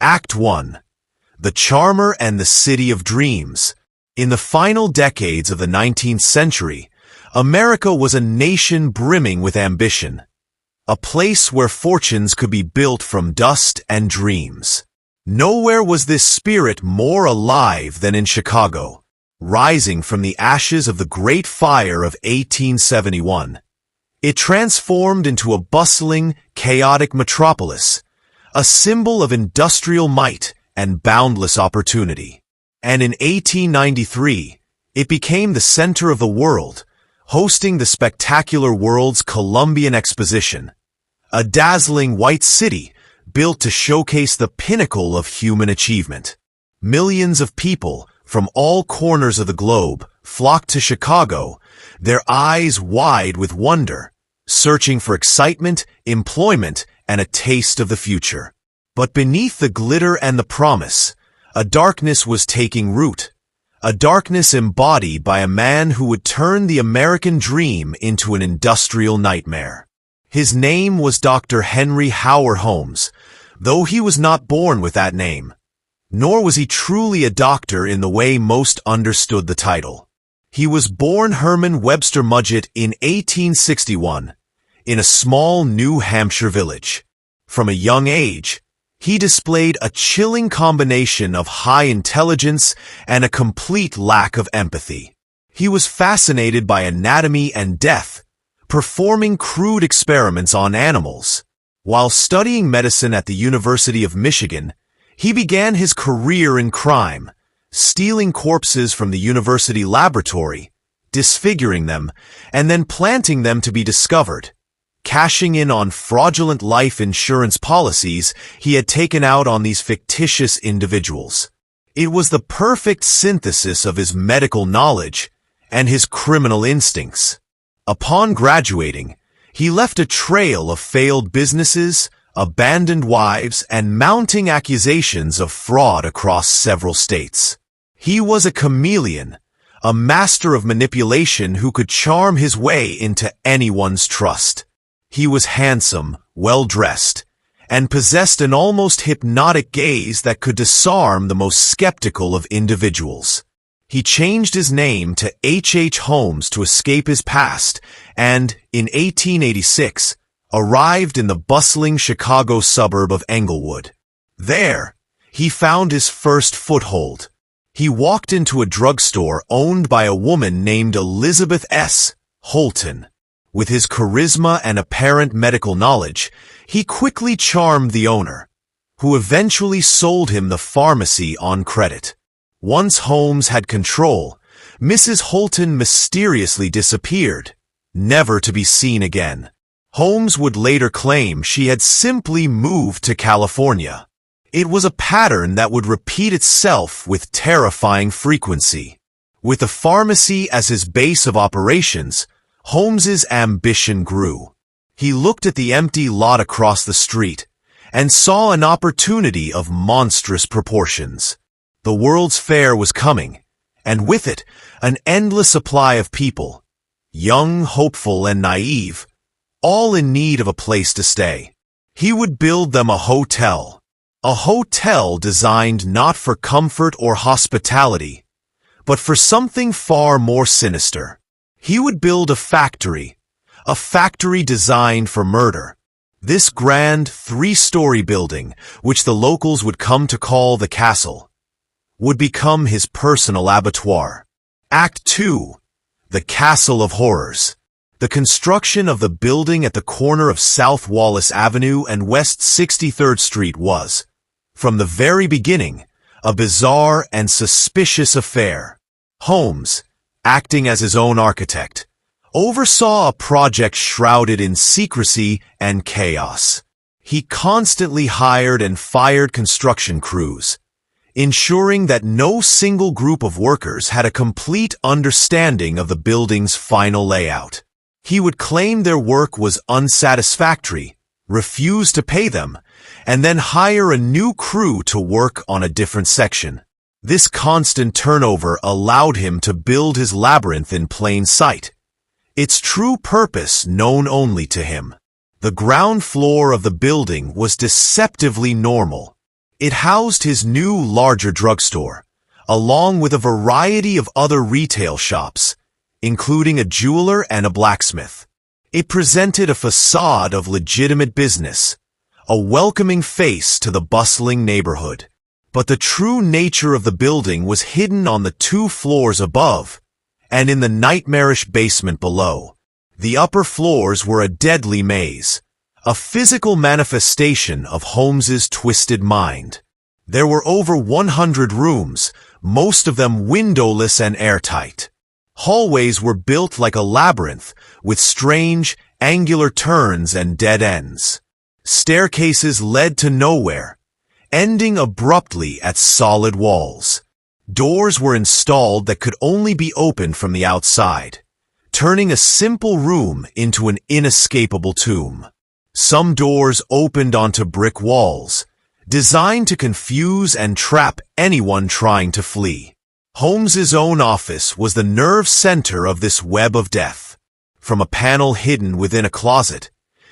Act 1. The Charmer and the City of Dreams. In the final decades of the 19th century, America was a nation brimming with ambition, a place where fortunes could be built from dust and dreams. Nowhere was this spirit more alive than in Chicago, rising from the ashes of the Great Fire of 1871. It transformed into a bustling, chaotic metropolis, a symbol of industrial might and boundless opportunity. And in 1893, it became the center of the world, hosting the spectacular World's Columbian Exposition, a dazzling white city built to showcase the pinnacle of human achievement. Millions of people from all corners of the globe flocked to Chicago, their eyes wide with wonder, searching for excitement, employment, and a taste of the future. But beneath the glitter and the promise, a darkness was taking root, a darkness embodied by a man who would turn the American dream into an industrial nightmare. His name was Dr. Henry Howard Holmes, though he was not born with that name. Nor was he truly a doctor in the way most understood the title. He was born Herman Webster Mudgett in 1861, in a small New Hampshire village. From a young age, he displayed a chilling combination of high intelligence and a complete lack of empathy. He was fascinated by anatomy and death, performing crude experiments on animals. While studying medicine at the University of Michigan, he began his career in crime, stealing corpses from the university laboratory, disfiguring them, and then planting them to be discovered, cashing in on fraudulent life insurance policies he had taken out on these fictitious individuals. It was the perfect synthesis of his medical knowledge and his criminal instincts. Upon graduating, he left a trail of failed businesses, abandoned wives, and mounting accusations of fraud across several states. He was a chameleon, a master of manipulation who could charm his way into anyone's trust. He was handsome, well-dressed, and possessed an almost hypnotic gaze that could disarm the most skeptical of individuals. He changed his name to H. Holmes to escape his past and, in 1886, arrived in the bustling Chicago suburb of Englewood. There, he found his first foothold. He walked into a drugstore owned by a woman named Elizabeth S. Holton. With his charisma and apparent medical knowledge, he quickly charmed the owner, who eventually sold him the pharmacy on credit. Once Holmes had control, Mrs. Holton mysteriously disappeared, never to be seen again. Holmes would later claim she had simply moved to California. It was a pattern that would repeat itself with terrifying frequency. With the pharmacy as his base of operations, Holmes's ambition grew. He looked at the empty lot across the street and saw an opportunity of monstrous proportions. The World's Fair was coming, and with it, an endless supply of people, young, hopeful, and naive, all in need of a place to stay. He would build them a hotel designed not for comfort or hospitality, but for something far more sinister. He would build a factory designed for murder. This grand three-story building, which the locals would come to call the Castle, would become his personal abattoir. Act 2. The Castle of Horrors. The construction of the building at the corner of South Wallace Avenue and West 63rd Street was, from the very beginning, a bizarre and suspicious affair. Holmes, acting as his own architect, oversaw a project shrouded in secrecy and chaos. He constantly hired and fired construction crews, ensuring that no single group of workers had a complete understanding of the building's final layout. He would claim their work was unsatisfactory, refuse to pay them, and then hire a new crew to work on a different section. This constant turnover allowed him to build his labyrinth in plain sight, its true purpose known only to him. The ground floor of the building was deceptively normal. It housed his new, larger drugstore, along with a variety of other retail shops, including a jeweler and a blacksmith. It presented a facade of legitimate business, a welcoming face to the bustling neighborhood. But the true nature of the building was hidden on the 2 floors above, and in the nightmarish basement below. The upper floors were a deadly maze, a physical manifestation of Holmes's twisted mind. There were over 100 rooms, most of them windowless and airtight. Hallways were built like a labyrinth, with strange, angular turns and dead ends. Staircases led to nowhere, ending abruptly at solid walls. Doors were installed that could only be opened from the outside, turning a simple room into an inescapable tomb. Some doors opened onto brick walls, designed to confuse and trap anyone trying to flee. Holmes's own office was the nerve center of this web of death. From a panel hidden within a closet,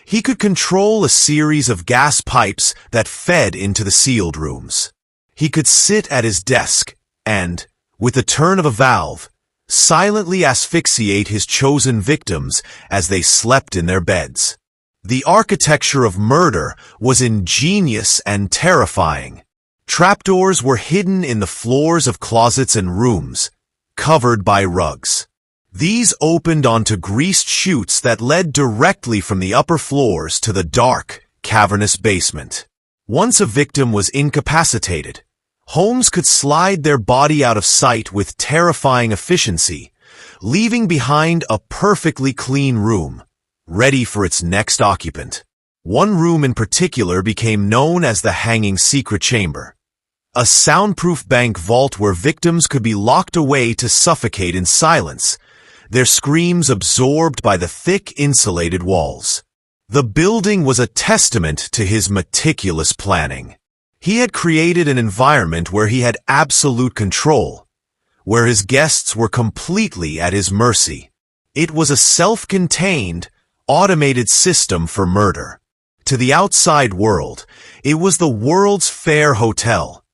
he could control a series of gas pipes that fed into the sealed rooms. He could sit at his desk and, with the turn of a valve, silently asphyxiate his chosen victims as they slept in their beds. The architecture of murder was ingenious and terrifying. Trapdoors were hidden in the floors of closets and rooms, covered by rugs. These opened onto greased chutes that led directly from the upper floors to the dark, cavernous basement. Once a victim was incapacitated, Holmes could slide their body out of sight with terrifying efficiency, leaving behind a perfectly clean room, ready for its next occupant. One room in particular became known as the Hanging Secret Chamber, a soundproof bank vault where victims could be locked away to suffocate in silence, their screams absorbed by the thick insulated walls. The building was a testament to his meticulous planning. He had created an environment where he had absolute control, where his guests were completely at his mercy. It was a self-contained, automated system for murder. To the outside world, it was the World's Fair Hotel,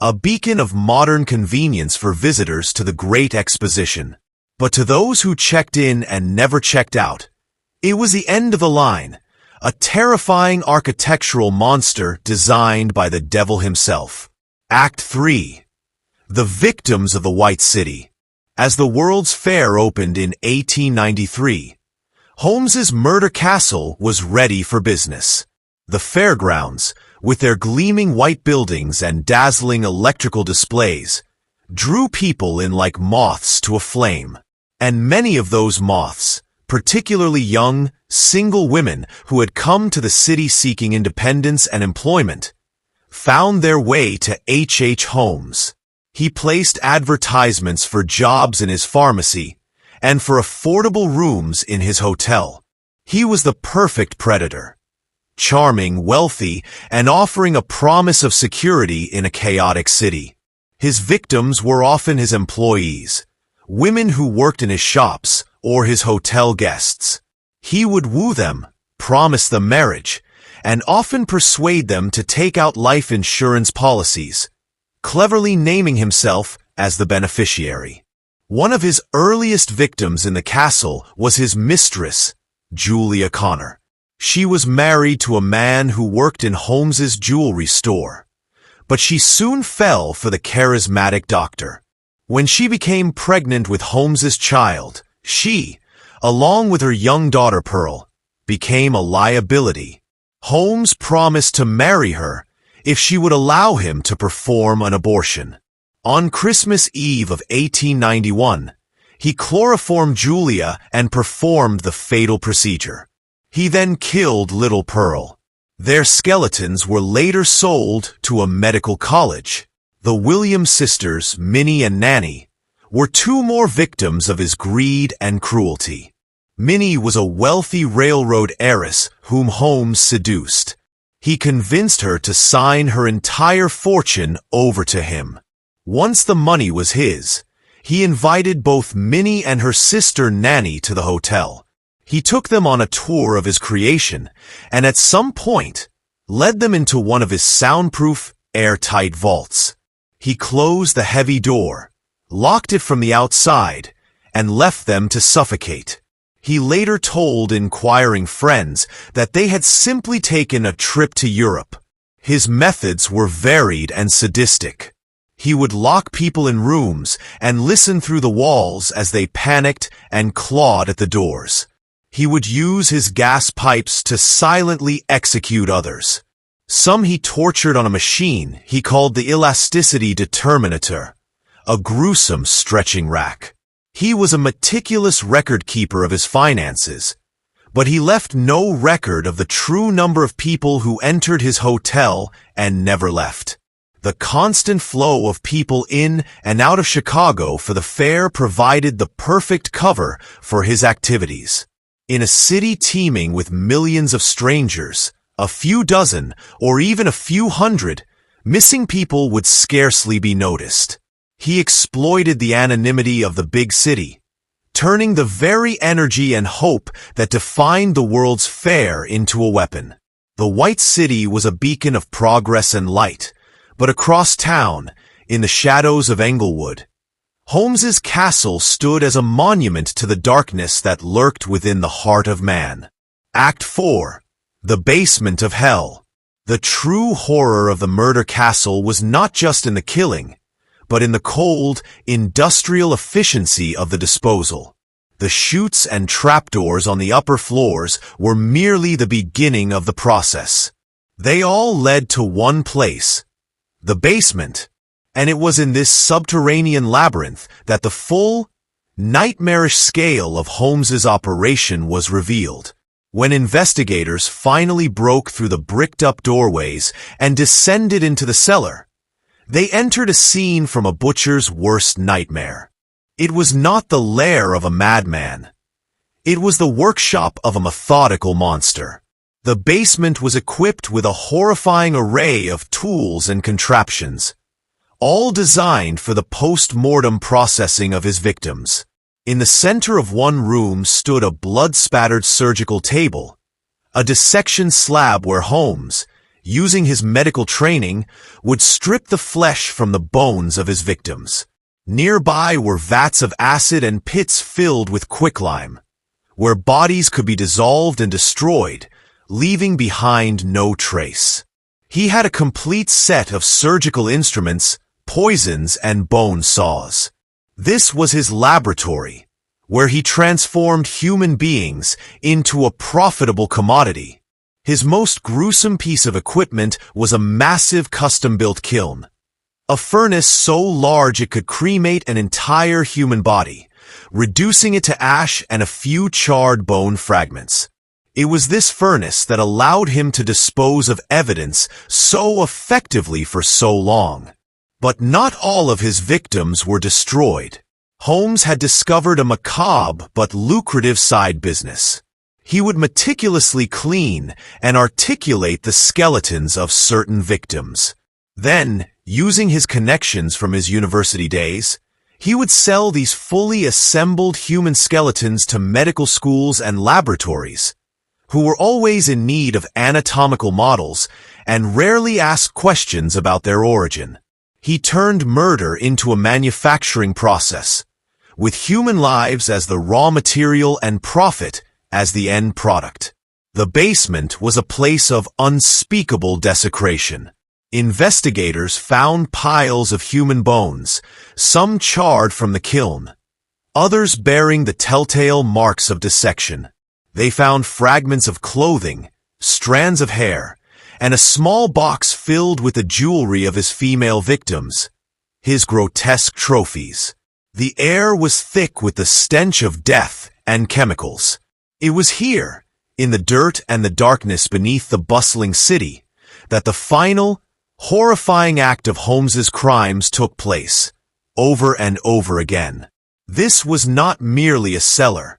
a beacon of modern convenience for visitors to the Great Exposition. But to those who checked in and never checked out, it was the end of the line, a terrifying architectural monster designed by the devil himself. Act 3. The Victims of the White City. As the World's Fair opened in 1893, Holmes's murder castle was ready for business. The fairgrounds, with their gleaming white buildings and dazzling electrical displays, drew people in like moths to a flame. And many of those moths, particularly young, single women who had come to the city seeking independence and employment, found their way to H. Holmes. He placed advertisements for jobs in his pharmacy and for affordable rooms in his hotel. He was the perfect predator, charming, wealthy, and offering a promise of security in a chaotic city. His victims were often his employees, women who worked in his shops, or his hotel guests. He would woo them, promise them marriage, and often persuade them to take out life insurance policies, cleverly naming himself as the beneficiary. One of his earliest victims in the castle was his mistress, Julia Connor. She was married to a man who worked in Holmes's jewelry store, but she soon fell for the charismatic doctor. When she became pregnant with Holmes's child, she, along with her young daughter Pearl, became a liability. Holmes promised to marry her if she would allow him to perform an abortion. On Christmas Eve of 1891, he chloroformed Julia and performed the fatal procedure. He then killed little Pearl. Their skeletons were later sold to a medical college. The Williams sisters, Minnie and Nanny, were 2 more victims of his greed and cruelty. Minnie was a wealthy railroad heiress whom Holmes seduced. He convinced her to sign her entire fortune over to him. Once the money was his, he invited both Minnie and her sister Nanny to the hotel. He took them on a tour of his creation, and at some point, led them into one of his soundproof, airtight vaults. He closed the heavy door, locked it from the outside, and left them to suffocate. He later told inquiring friends that they had simply taken a trip to Europe. His methods were varied and sadistic. He would lock people in rooms and listen through the walls as they panicked and clawed at the doors. He would use his gas pipes to silently execute others. Some he tortured on a machine he called the elasticity determinator, a gruesome stretching rack. He was a meticulous record keeper of his finances, but he left no record of the true number of people who entered his hotel and never left. The constant flow of people in and out of Chicago for the fair provided the perfect cover for his activities. In a city teeming with millions of strangers, a few dozen, or even a few hundred, missing people would scarcely be noticed. He exploited the anonymity of the big city, turning the very energy and hope that defined the World's Fair into a weapon. The White City was a beacon of progress and light, but across town, in the shadows of Englewood, Holmes's castle stood as a monument to the darkness that lurked within the heart of man. Act 4. The Basement of Hell. The true horror of the murder castle was not just in the killing, but in the cold, industrial efficiency of the disposal. The chutes and trapdoors on the upper floors were merely the beginning of the process. They all led to one place, the basement, and it was in this subterranean labyrinth that the full, nightmarish scale of Holmes's operation was revealed. When investigators finally broke through the bricked-up doorways and descended into the cellar, they entered a scene from a butcher's worst nightmare. It was not the lair of a madman. It was the workshop of a methodical monster. The basement was equipped with a horrifying array of tools and contraptions, all designed for the post-mortem processing of his victims. In the center of one room stood a blood-spattered surgical table, a dissection slab where Holmes, using his medical training, would strip the flesh from the bones of his victims. Nearby were vats of acid and pits filled with quicklime, where bodies could be dissolved and destroyed, leaving behind no trace. He had a complete set of surgical instruments, poisons, and bone saws. This was his laboratory, where he transformed human beings into a profitable commodity. His most gruesome piece of equipment was a massive custom-built kiln, a furnace so large it could cremate an entire human body, reducing it to ash and a few charred bone fragments. It was this furnace that allowed him to dispose of evidence so effectively for so long. But not all of his victims were destroyed. Holmes had discovered a macabre but lucrative side business. He would meticulously clean and articulate the skeletons of certain victims. Then, using his connections from his university days, he would sell these fully assembled human skeletons to medical schools and laboratories, who were always in need of anatomical models and rarely asked questions about their origin. He turned murder into a manufacturing process, with human lives as the raw material and profit as the end product. The basement was a place of unspeakable desecration. Investigators found piles of human bones, some charred from the kiln, others bearing the telltale marks of dissection. They found fragments of clothing, strands of hair, and a small box filled with the jewelry of his female victims, his grotesque trophies. The air was thick with the stench of death and chemicals. It was here, in the dirt and the darkness beneath the bustling city, that the final, horrifying act of Holmes's crimes took place, over and over again. This was not merely a cellar.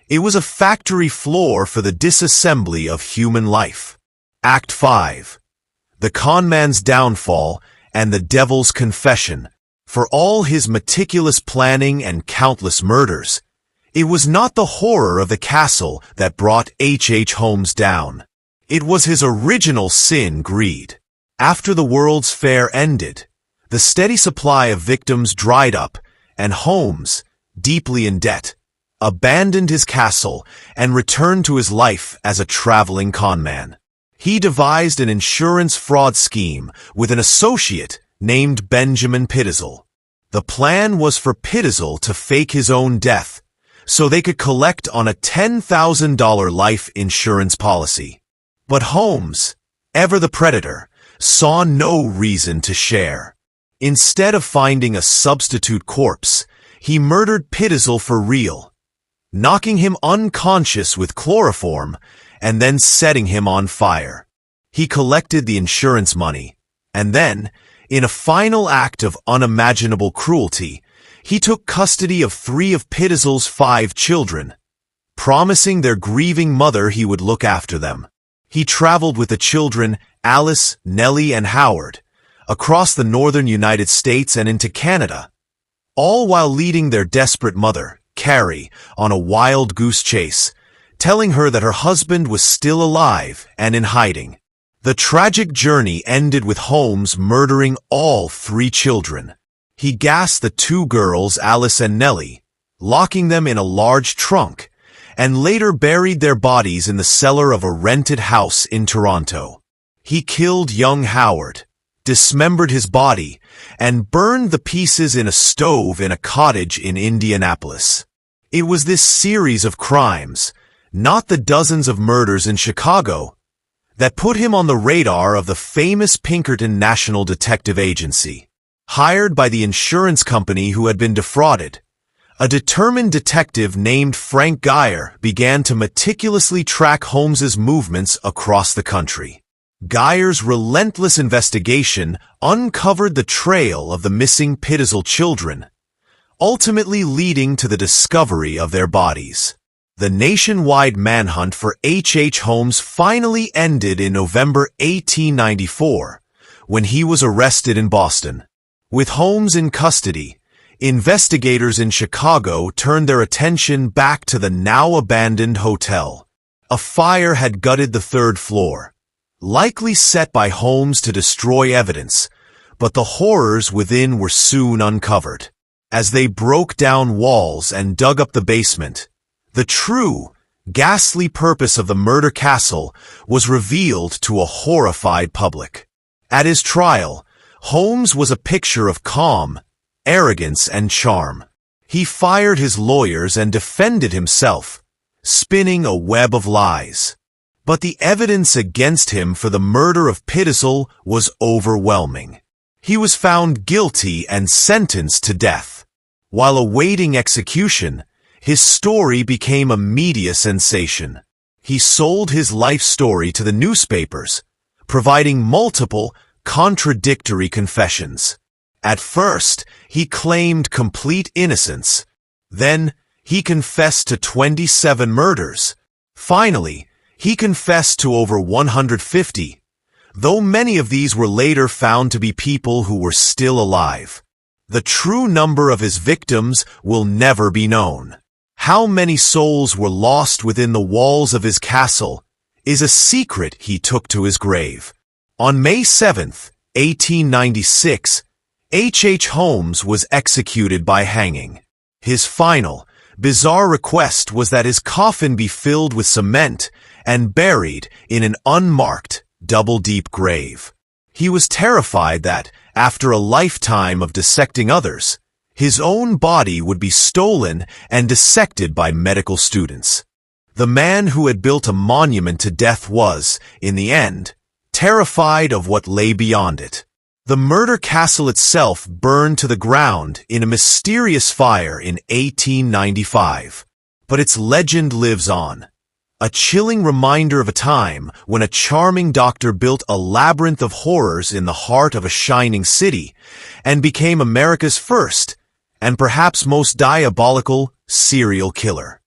It was a factory floor for the disassembly of human life. Act 5. The conman's downfall and the devil's confession. For all his meticulous planning and countless murders, it was not the horror of the castle that brought H. Holmes down. It was his original sin, greed. After the World's Fair ended, the steady supply of victims dried up, and Holmes, deeply in debt, abandoned his castle and returned to his life as a traveling conman. He devised an insurance fraud scheme with an associate named Benjamin Pittizel. The plan was for Pittizel to fake his own death so they could collect on a $10,000 life insurance policy. But Holmes, ever the predator, saw no reason to share. Instead of finding a substitute corpse, he murdered Pittizel for real, knocking him unconscious with chloroform and then setting him on fire. He collected the insurance money, and then, in a final act of unimaginable cruelty, he took custody of 3 of Pittizel's 5 children, promising their grieving mother he would look after them. He traveled with the children, Alice, Nellie, and Howard, across the northern United States and into Canada, all while leading their desperate mother, Carrie, on a wild goose chase, telling her that her husband was still alive and in hiding. The tragic journey ended with Holmes murdering all 3 children. He gassed the 2 girls, Alice and Nellie, locking them in a large trunk, and later buried their bodies in the cellar of a rented house in Toronto. He killed young Howard, dismembered his body, and burned the pieces in a stove in a cottage in Indianapolis. It was this series of crimes, not the dozens of murders in Chicago, that put him on the radar of the famous Pinkerton National Detective Agency. Hired by the insurance company who had been defrauded, a determined detective named Frank Geyer began to meticulously track Holmes's movements across the country. Geyer's relentless investigation uncovered the trail of the missing Pittizel children, ultimately leading to the discovery of their bodies. The nationwide manhunt for H. Holmes finally ended in November 1894, when he was arrested in Boston. With Holmes in custody, investigators in Chicago turned their attention back to the now-abandoned hotel. A fire had gutted the 3rd floor, likely set by Holmes to destroy evidence, but the horrors within were soon uncovered. As they broke down walls and dug up the basement, the true, ghastly purpose of the murder castle was revealed to a horrified public. At his trial, Holmes was a picture of calm, arrogance, and charm. He fired his lawyers and defended himself, spinning a web of lies. But the evidence against him for the murder of Pittizel was overwhelming. He was found guilty and sentenced to death. While awaiting execution, his story became a media sensation. He sold his life story to the newspapers, providing multiple, contradictory confessions. At first, he claimed complete innocence. Then, he confessed to 27 murders. Finally, he confessed to over 150, though many of these were later found to be people who were still alive. The true number of his victims will never be known. How many souls were lost within the walls of his castle is a secret he took to his grave. On May 7, 1896, H. Holmes was executed by hanging. His final, bizarre request was that his coffin be filled with cement and buried in an unmarked, double-deep grave. He was terrified that, after a lifetime of dissecting others, his own body would be stolen and dissected by medical students. The man who had built a monument to death was, in the end, terrified of what lay beyond it. The murder castle itself burned to the ground in a mysterious fire in 1895. But its legend lives on, a chilling reminder of a time when a charming doctor built a labyrinth of horrors in the heart of a shining city and became America's first, and perhaps most diabolical, serial killer.